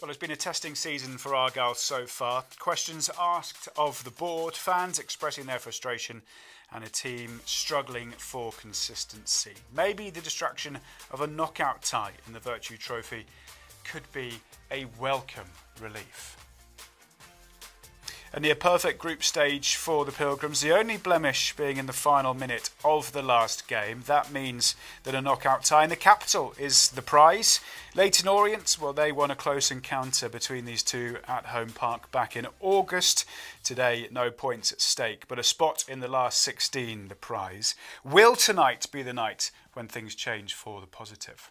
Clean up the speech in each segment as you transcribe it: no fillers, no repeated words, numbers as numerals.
Well, it's been a testing season for Argyle so far. Questions asked of the board, fans expressing their frustration, and a team struggling for consistency. Maybe the distraction of a knockout tie in the Virtue Trophy could be a welcome relief. A near perfect group stage for the Pilgrims, the only blemish being in the final minute of the last game. That means that a knockout tie in the capital is the prize. Leyton Orient, well, they won a close encounter between these two at Home Park back in August. Today, no points at stake, but a spot in the last 16, the prize. Will tonight be the night when things change for the positive?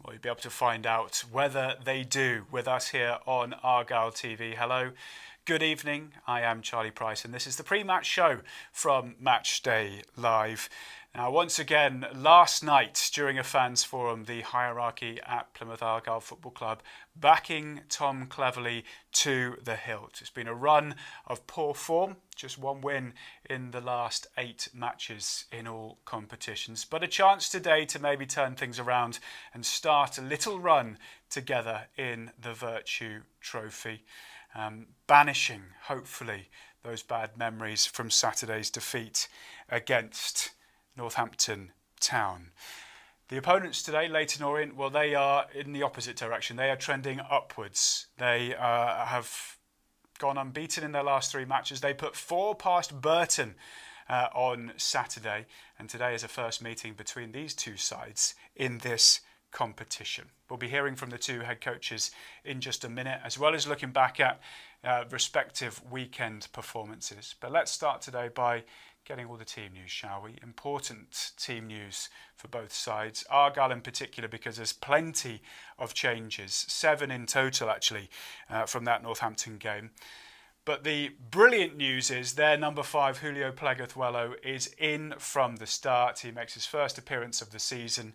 Well, you'll be able to find out whether they do with us here on Argyle TV. Hello, good evening. I am Charlie Price and this is the pre-match show from Matchday Live. Now, once again, last night during a fans forum, the hierarchy at Plymouth Argyle Football Club backing Tom Cleverley to the hilt. It's been a run of poor form, just one win in the last 8 matches in all competitions, but a chance today to maybe turn things around and start a little run together in the Virtue Trophy, banishing, hopefully, those bad memories from Saturday's defeat against Northampton Town. The opponents today, Leyton Orient, well, they are in the opposite direction. They are trending upwards. They have gone unbeaten in their last 3 matches. They put 4 past Burton on Saturday, and today is a first meeting between these two sides in this competition. We'll be hearing from the two head coaches in just a minute, as well as looking back at respective weekend performances. But let's start today by getting all the team news, shall we? Important team news for both sides. Argyle in particular, because there's plenty of changes. 7 in total, actually, from that Northampton game. But the brilliant news is their number 5, Julio Pleguezuelo, is in from the start. He makes his first appearance of the season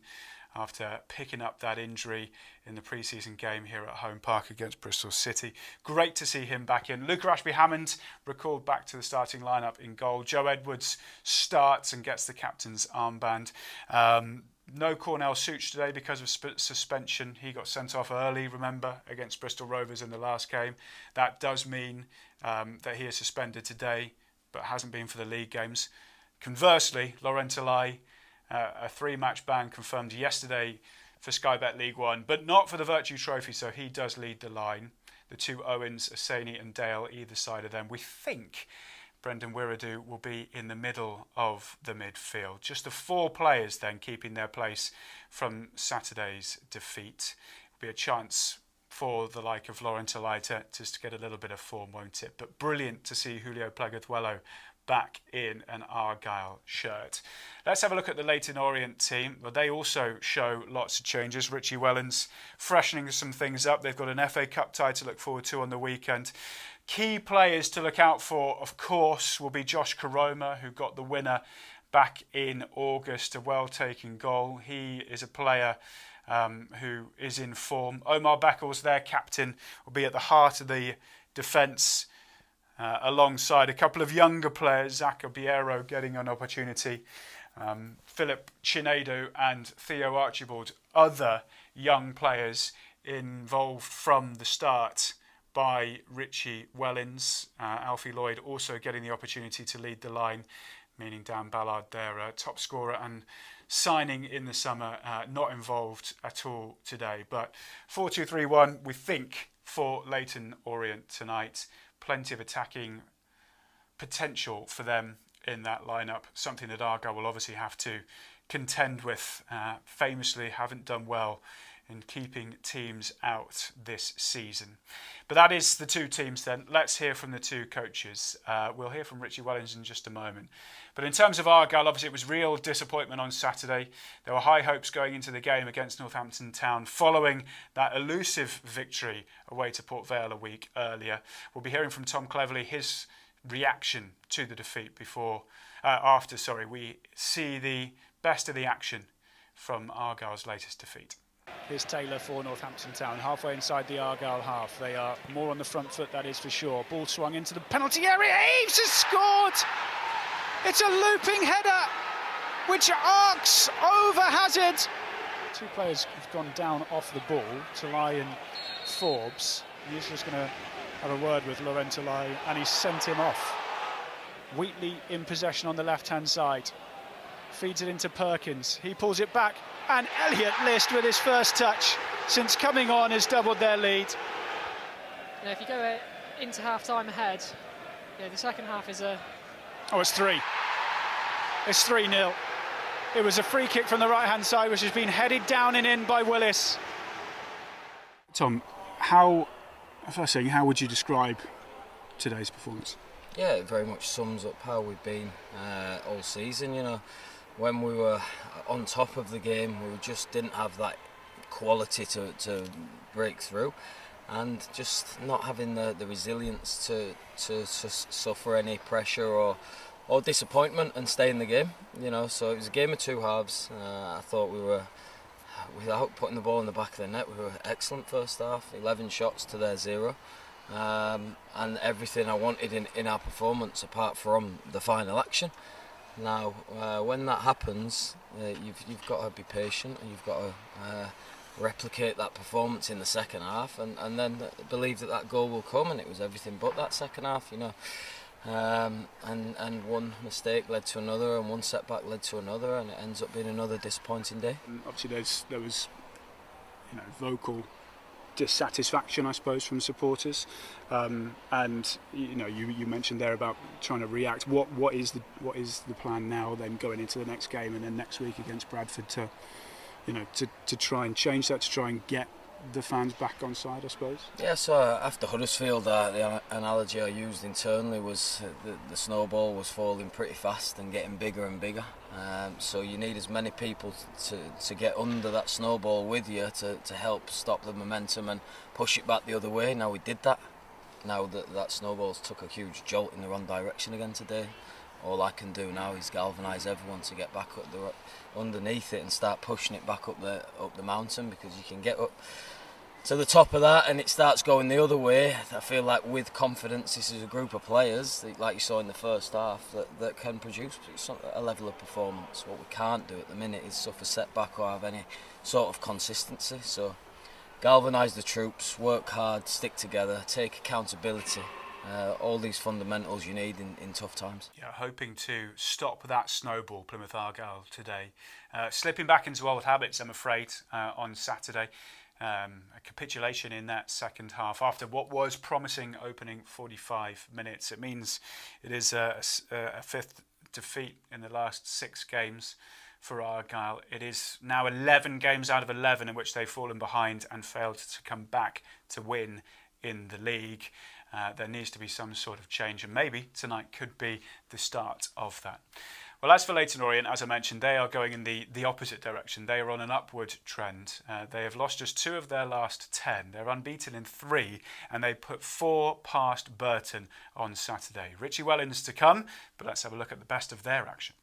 after picking up that injury in the pre-season game here at Home Park against Bristol City. Great to see him back in. Luca Ashby-Hammond recalled back to the starting lineup in goal. Joe Edwards starts and gets the captain's armband. No Cornell Such today because of suspension. He got sent off early, remember, against Bristol Rovers in the last game. That does mean that he is suspended today, but hasn't been for the league games. Conversely, Laurent Alai, a 3-match ban confirmed yesterday for Sky Bet League One, but not for the Virtue Trophy, so he does lead the line. The 2 Owens, Asani and Dale, either side of them. We think Brendan Wiradu will be in the middle of the midfield. Just the 4 players then keeping their place from Saturday's defeat. It'll be a chance for the like of Laurent Alai to just get a little bit of form, won't it? But brilliant to see Julio Pleguezuelo back in an Argyle shirt. Let's have a look at the Leyton Orient team. Well, they also show lots of changes. Richie Wellens freshening some things up. They've got an FA Cup tie to look forward to on the weekend. Key players to look out for, of course, will be Josh Karoma, who got the winner back in August, a well-taken goal. He is a player who is in form. Omar Beckles, their captain, will be at the heart of the defence, alongside a couple of younger players, Zach Obiero getting an opportunity, Philip Chinedo and Theo Archibald, other young players involved from the start by Richie Wellens. Alfie Lloyd also getting the opportunity to lead the line, meaning Dan Ballard, their top scorer and signing in the summer, not involved at all today. But 4-2-3-1, we think, for Leyton Orient tonight. Plenty of attacking potential for them in that lineup, something that Argyle will obviously have to contend with. Famously haven't done well in keeping teams out this season. But that is the 2 teams then. Let's hear from the 2 coaches. We'll hear from Richie Wellens in just a moment. But in terms of Argyle, obviously it was real disappointment on Saturday. There were high hopes going into the game against Northampton Town following that elusive victory away to Port Vale a week earlier. We'll be hearing from Tom Cleverley, his reaction to the defeat after we see the best of the action from Argyle's latest defeat. Here's Taylor for Northampton Town, halfway inside the Argyle half. They are more on the front foot, that is for sure. Ball swung into the penalty area. Eaves has scored! It's a looping header which arcs over Hazard Two players have gone down off the ball, Talay and Forbes. He's just going to have a word with Laurent Talay, and he's sent him off. Wheatley in possession on the left-hand side. Feeds it into Perkins. He pulls it back, and Elliott List with his first touch since coming on has doubled their lead. Yeah, if you go into half-time ahead, yeah, the second half is a... Oh, it's 3. It's 3-0. It was a free kick from the right-hand side, which has been headed down and in by Willis. Tom, how would you describe today's performance? Yeah, it very much sums up how we've been all season. You know, when we were on top of the game, we just didn't have that quality to break through, and just not having the resilience to suffer any pressure or disappointment and stay in the game. You know, so it was a game of two halves. I thought we were, without putting the ball in the back of the net, we were excellent first half. 11 shots to their 0. And everything I wanted in our performance apart from the final action. Now, when that happens, you've got to be patient, and you've got to replicate that performance in the second half, and then believe that goal will come. And it was everything but that second half, you know. And one mistake led to another, and one setback led to another, and it ends up being another disappointing day. And obviously, there was, vocal dissatisfaction, I suppose, from supporters, and you mentioned there about trying to react. What is the plan now, then, going into the next game and then next week against Bradford to try and change that, to try and get the fans back on side, I suppose? Yeah, so after Huddersfield, the analogy I used internally was the snowball was falling pretty fast and getting bigger and bigger. So you need as many people to get under that snowball with you to help stop the momentum and push it back the other way. Now we did that. Now that snowball's took a huge jolt in the wrong direction again today. All I can do now is galvanise everyone to get back up underneath it and start pushing it back up the mountain, because you can get up to the top of that and it starts going the other way. I feel like with confidence, this is a group of players, like you saw in the first half, that can produce a level of performance. What we can't do at the minute is suffer setback or have any sort of consistency. So galvanise the troops, work hard, stick together, take accountability. All these fundamentals you need in tough times. Yeah, hoping to stop that snowball, Plymouth Argyle today. Slipping back into old habits, I'm afraid, on Saturday. A capitulation in that second half after what was promising opening 45 minutes. It means it is a fifth defeat in the last 6 games for Argyle. It is now 11 games out of 11 in which they've fallen behind and failed to come back to win in the league. There needs to be some sort of change, and maybe tonight could be the start of that. Well, as for Leyton Orient, as I mentioned, they are going in the opposite direction. They are on an upward trend. They have lost just 2 of their last 10. They're unbeaten in 3, and they put 4 past Burton on Saturday. Richie Wellens to come, but let's have a look at the best of their action.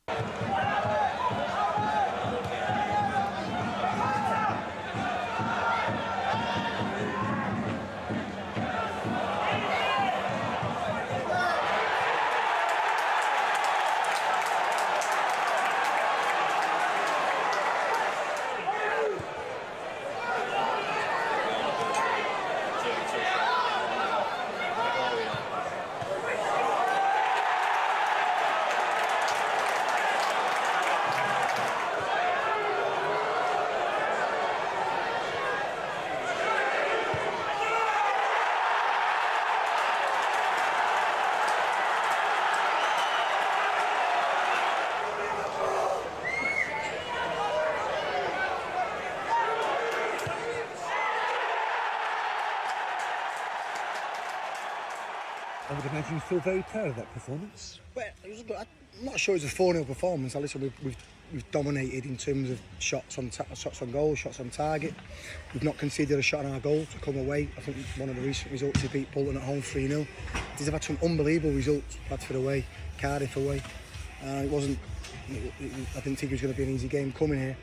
I would imagine you feel very proud of that performance. Well, I'm not sure it's a 4-0 performance. Listen, we've dominated in terms of shots on goal, shots on target. We've not conceded a shot on our goal to come away. I think one of the recent results, we beat Bolton at home 3-0. They've had some unbelievable results. Bradford away, Cardiff away. I didn't think it was going to be an easy game coming here.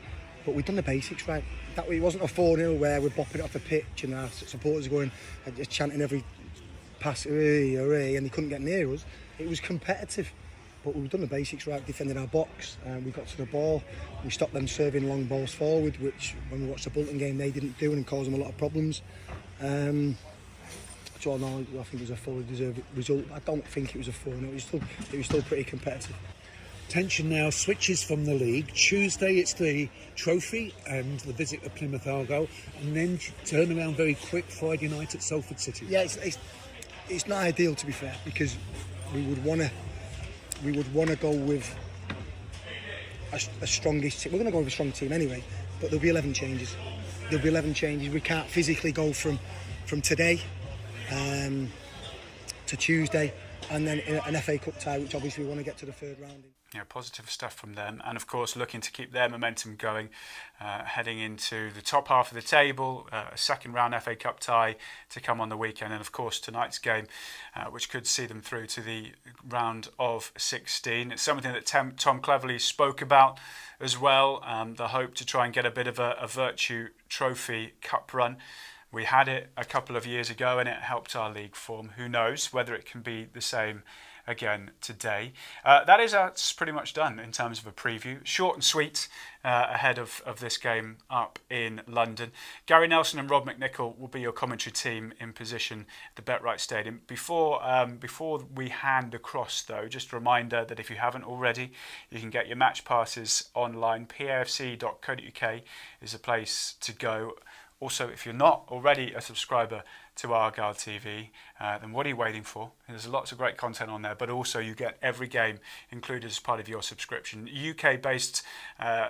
But we've done the basics right. That way, it wasn't a 4-0 where we're bopping it off the pitch and our supporters going and just chanting every pass, hooray, hooray, and they couldn't get near us. It was competitive. but we've done the basics right, defending our box, and we got to the ball. We stopped them serving long balls forward, which when we watched the Bolton game they didn't do, and caused them a lot of problems. So no, I think it was a fully deserved result. I don't think it was a 4-0. It was still pretty competitive. Tension now switches from the league. Tuesday it's the trophy and the visit of Plymouth Argyle, and then turn around very quick Friday night at Salford City. Yeah, it's not ideal, to be fair, because we would want to go with a strongish team. We're going to go with a strong team anyway, but there'll be 11 changes. We can't physically go from today to Tuesday, and then an FA Cup tie, which obviously we want to get to the third round in. Yeah, positive stuff from them, and of course looking to keep their momentum going, heading into the top half of the table, a second round FA Cup tie to come on the weekend, and of course tonight's game, which could see them through to the round of 16. It's something that Tom Cleverley spoke about as well, the hope to try and get a bit of a Virtue Trophy Cup run. We had it a couple of years ago and it helped our league form. Who knows whether it can be the same again today. That is us pretty much done in terms of a preview. Short and sweet ahead of this game up in London. Gary Nelson and Rob McNichol will be your commentary team in position at the BetRight Stadium. Before we hand across though, just a reminder that if you haven't already, you can get your match passes online. pafc.co.uk is a place to go. Also, if you're not already a subscriber to Argyle TV, then what are you waiting for? There's lots of great content on there, but also you get every game included as part of your subscription. UK-based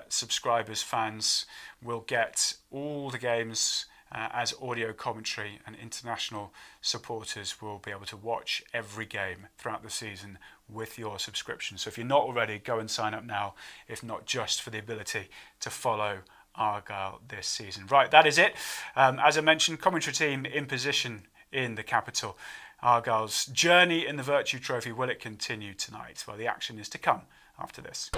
subscribers, fans, will get all the games as audio commentary, and international supporters will be able to watch every game throughout the season with your subscription. So if you're not already, go and sign up now, if not just for the ability to follow Argyle this season. Right, that is it. As I mentioned, commentary team in position in the capital. Argyle's journey in the Virtue Trophy, will it continue tonight? Well, the action is to come after this.